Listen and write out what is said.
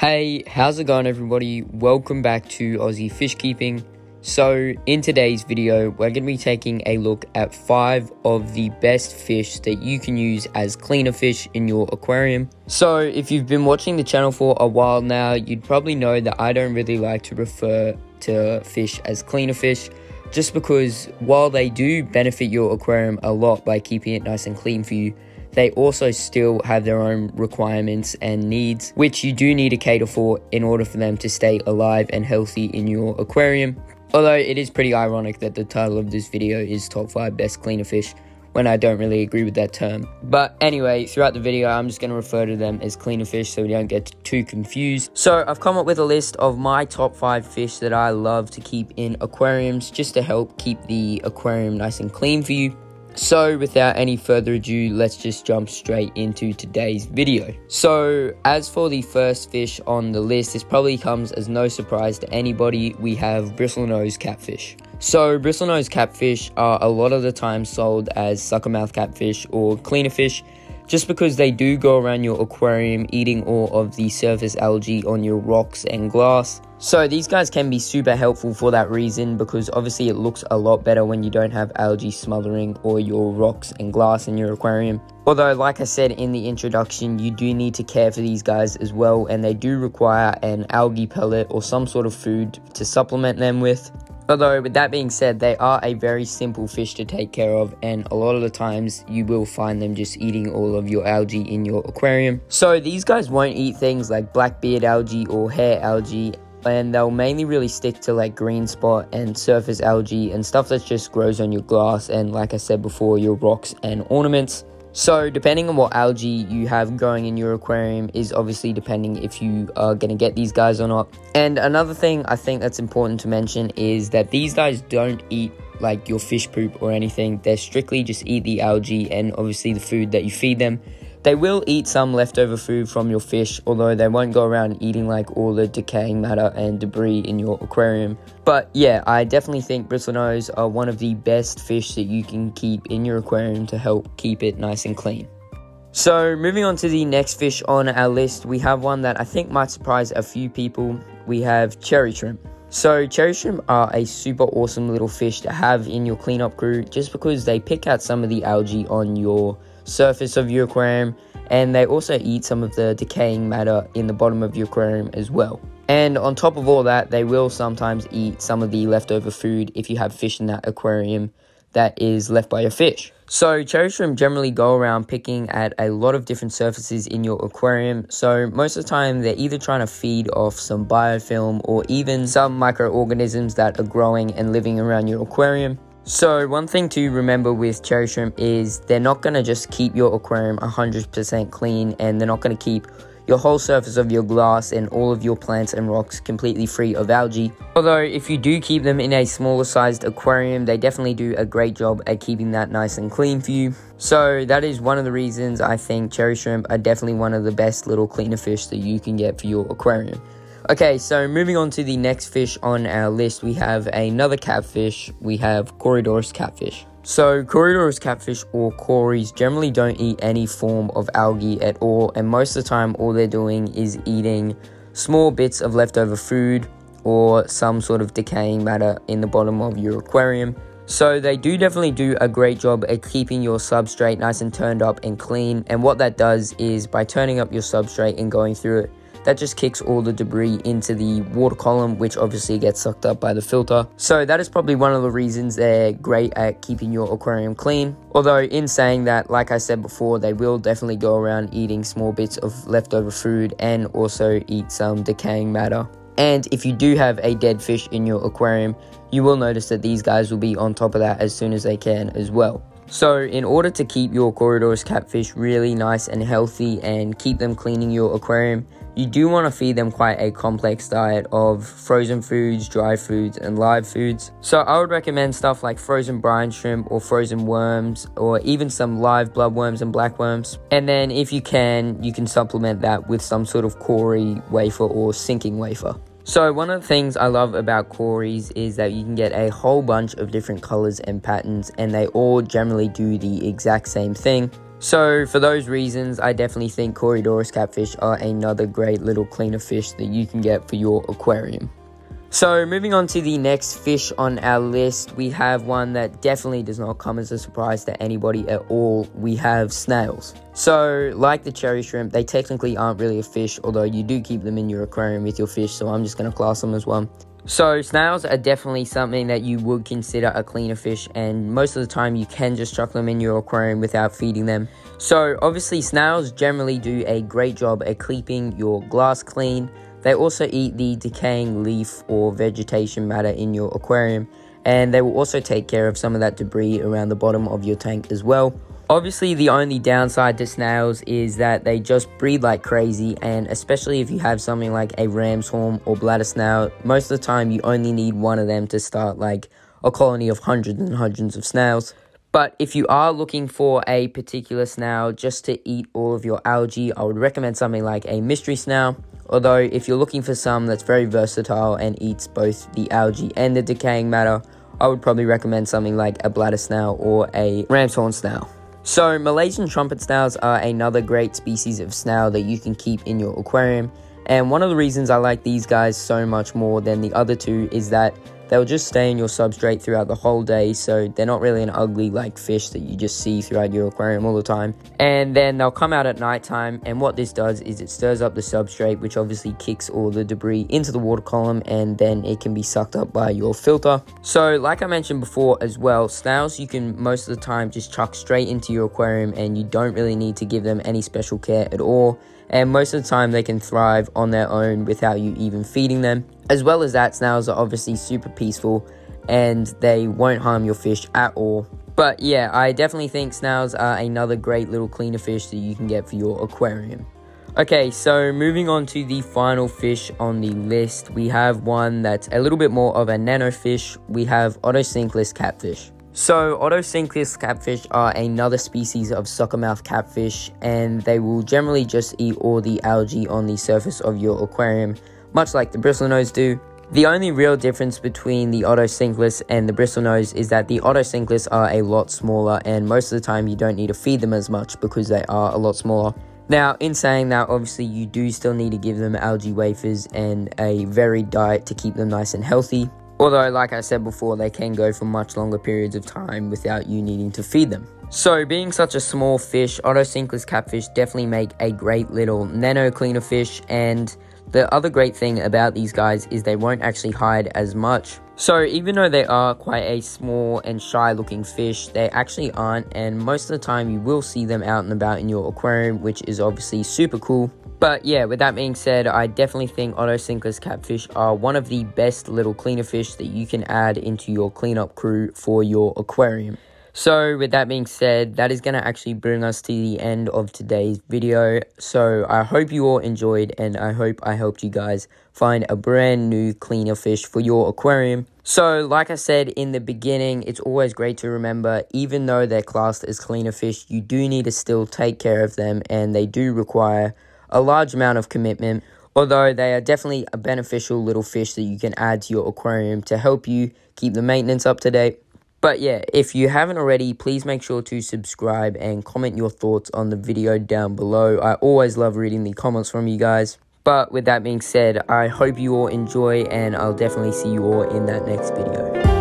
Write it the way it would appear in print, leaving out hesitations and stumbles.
Hey, how's it going everybody? Welcome back to Aussie Fish Keeping. So in today's video, we're going to be taking a look at 5 of the best fish that you can use as cleaner fish in your aquarium. So if you've been watching the channel for a while now, you'd probably know that I don't really like to refer to fish as cleaner fish, just because while they do benefit your aquarium a lot by keeping it nice and clean for you, they also still have their own requirements and needs, which you do need to cater for in order for them to stay alive and healthy in your aquarium. Although it is pretty ironic that the title of this video is Top 5 Best Cleaner Fish, when I don't really agree with that term. But anyway, throughout the video, I'm just going to refer to them as cleaner fish so we don't get too confused. So I've come up with a list of my top 5 fish that I love to keep in aquariums, just to help keep the aquarium nice and clean for you. So without any further ado, let's just jump straight into today's video. So as for the first fish on the list, this probably comes as no surprise to anybody. We have Bristlenose Catfish. So Bristlenose Catfish are a lot of the time sold as suckermouth catfish or cleaner fish, just because they do go around your aquarium eating all of the surface algae on your rocks and glass. So these guys can be super helpful for that reason, because obviously it looks a lot better when you don't have algae smothering all your rocks and glass in your aquarium. Although, like I said in the introduction, you do need to care for these guys as well, and they do require an algae pellet or some sort of food to supplement them with. Although, with that being said, they are a very simple fish to take care of, and a lot of the times you will find them just eating all of your algae in your aquarium. So these guys won't eat things like blackbeard algae or hair algae, and they'll mainly really stick to like green spot and surface algae and stuff that just grows on your glass and, like I said before, your rocks and ornaments. So depending on what algae you have growing in your aquarium is obviously depending if you are going to get these guys or not. And another thing I think that's important to mention is that these guys don't eat like your fish poop or anything. They strictly just eat the algae and obviously the food that you feed them. They will eat some leftover food from your fish, although they won't go around eating like all the decaying matter and debris in your aquarium. But yeah, I definitely think Bristlenose are one of the best fish that you can keep in your aquarium to help keep it nice and clean. So moving on to the next fish on our list, we have one that I think might surprise a few people. We have cherry shrimp. So cherry shrimp are a super awesome little fish to have in your cleanup crew, just because they pick out some of the algae on your surface of your aquarium, and they also eat some of the decaying matter in the bottom of your aquarium as well. And on top of all that, they will sometimes eat some of the leftover food if you have fish in that aquarium that is left by your fish. So cherry shrimp generally go around picking at a lot of different surfaces in your aquarium. So most of the time they're either trying to feed off some biofilm or even some microorganisms that are growing and living around your aquarium. So one thing to remember with cherry shrimp is they're not going to just keep your aquarium 100% clean, and they're not going to keep your whole surface of your glass and all of your plants and rocks completely free of algae. Although if you do keep them in a smaller sized aquarium, they definitely do a great job at keeping that nice and clean for you. So that is one of the reasons I think cherry shrimp are definitely one of the best little cleaner fish that you can get for your aquarium. Okay, so moving on to the next fish on our list, we have another catfish. We have Corydoras Catfish. So Corydoras Catfish or Corys generally don't eat any form of algae at all, and most of the time all they're doing is eating small bits of leftover food or some sort of decaying matter in the bottom of your aquarium. So they do definitely do a great job at keeping your substrate nice and turned up and clean, and what that does is by turning up your substrate and going through it, that just kicks all the debris into the water column, which obviously gets sucked up by the filter. So that is probably one of the reasons they're great at keeping your aquarium clean. Although in saying that, like I said before, they will definitely go around eating small bits of leftover food and also eat some decaying matter. And if you do have a dead fish in your aquarium, you will notice that these guys will be on top of that as soon as they can as well. So in order to keep your Corydoras catfish really nice and healthy and keep them cleaning your aquarium, you do want to feed them quite a complex diet of frozen foods, dry foods, and live foods. So I would recommend stuff like frozen brine shrimp or frozen worms, or even some live bloodworms and blackworms. And then if you can supplement that with some sort of Cory wafer or sinking wafer. So one of the things I love about Corys is that you can get a whole bunch of different colors and patterns, and they all generally do the exact same thing. So for those reasons, I definitely think Corydoras catfish are another great little cleaner fish that you can get for your aquarium. So moving on to the next fish on our list, we have one that definitely does not come as a surprise to anybody at all. We have snails. So like the cherry shrimp, they technically aren't really a fish, although you do keep them in your aquarium with your fish, so I'm just going to class them as one. So snails are definitely something that you would consider a cleaner fish, and most of the time you can just chuck them in your aquarium without feeding them. So obviously snails generally do a great job at keeping your glass clean. They also eat the decaying leaf or vegetation matter in your aquarium, and they will also take care of some of that debris around the bottom of your tank as well. Obviously, the only downside to snails is that they just breed like crazy, and especially if you have something like a ram's horn or bladder snail, most of the time you only need one of them to start like a colony of hundreds and hundreds of snails. But if you are looking for a particular snail just to eat all of your algae, I would recommend something like a mystery snail. Although if you're looking for some that's very versatile and eats both the algae and the decaying matter, I would probably recommend something like a bladder snail or a ram's horn snail. So Malaysian trumpet snails are another great species of snail that you can keep in your aquarium, and one of the reasons I like these guys so much more than the other two is that they'll just stay in your substrate throughout the whole day, so they're not really an ugly like fish that you just see throughout your aquarium all the time. And then they'll come out at nighttime, and what this does is it stirs up the substrate, which obviously kicks all the debris into the water column, and then it can be sucked up by your filter. So like I mentioned before as well, snails you can most of the time just chuck straight into your aquarium, and you don't really need to give them any special care at all. And most of the time they can thrive on their own without you even feeding them. As well as that, snails are obviously super peaceful and they won't harm your fish at all. But yeah, I definitely think snails are another great little cleaner fish that you can get for your aquarium. Okay, so moving on to the final fish on the list, we have one that's a little bit more of a nano fish. We have Otocinclus Catfish. So Otocinclus catfish are another species of suckermouth catfish, and they will generally just eat all the algae on the surface of your aquarium, much like the bristlenose do. The only real difference between the Otocinclus and the bristlenose is that the Otocinclus are a lot smaller, and most of the time you don't need to feed them as much because they are a lot smaller. Now, in saying that, obviously you do still need to give them algae wafers and a varied diet to keep them nice and healthy. Although, like I said before, they can go for much longer periods of time without you needing to feed them. So, being such a small fish, Otocinclus catfish definitely make a great little nano cleaner fish, and the other great thing about these guys is they won't actually hide as much. So, even though they are quite a small and shy looking fish, they actually aren't, and most of the time you will see them out and about in your aquarium, which is obviously super cool. But yeah, with that being said, I definitely think Otocinclus catfish are one of the best little cleaner fish that you can add into your cleanup crew for your aquarium. So with that being said, that is going to actually bring us to the end of today's video. So I hope you all enjoyed, and I hope I helped you guys find a brand new cleaner fish for your aquarium. So like I said in the beginning, it's always great to remember, even though they're classed as cleaner fish, you do need to still take care of them, and they do require a large amount of commitment, although they are definitely a beneficial little fish that you can add to your aquarium to help you keep the maintenance up to date. But yeah, if you haven't already, please make sure to subscribe and comment your thoughts on the video down below. I always love reading the comments from you guys. But with that being said, I hope you all enjoy, and I'll definitely see you all in that next video.